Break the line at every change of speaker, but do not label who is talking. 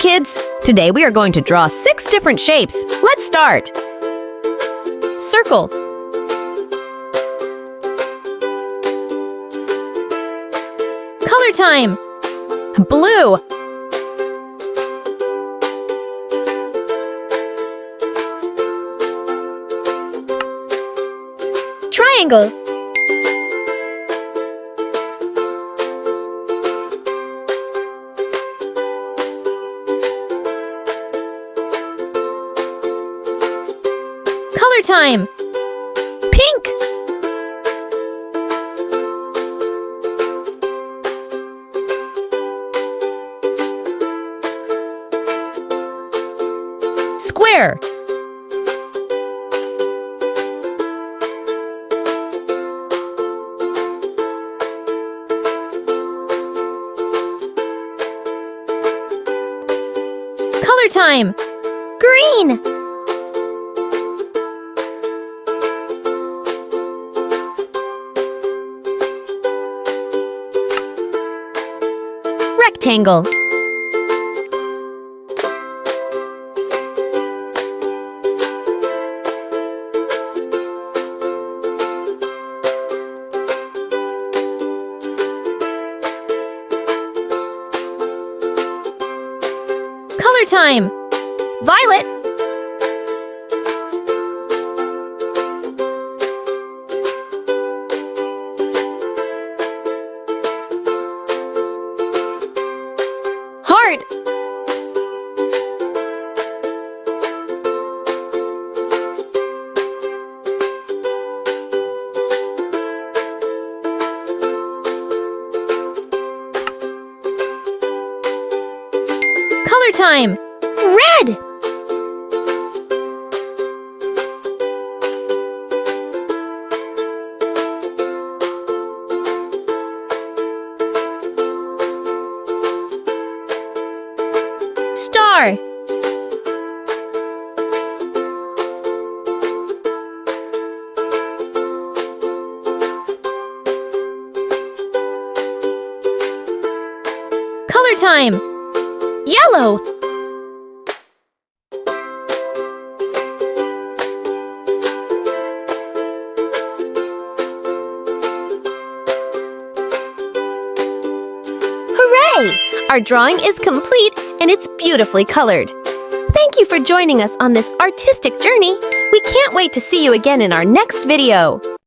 kids! Today we are going to draw 6 different shapes. Let's start! Circle. Color time! Blue. Triangle. Color time. Pink. Square. Color time. Green. Rectangle. Color time. Violet. Heart. Color time. Red. Star. Color time. Yellow. Hooray! Our drawing is complete and it's beautifully colored. Thank you for joining us on this artistic journey. We can't wait to see you again in our next video.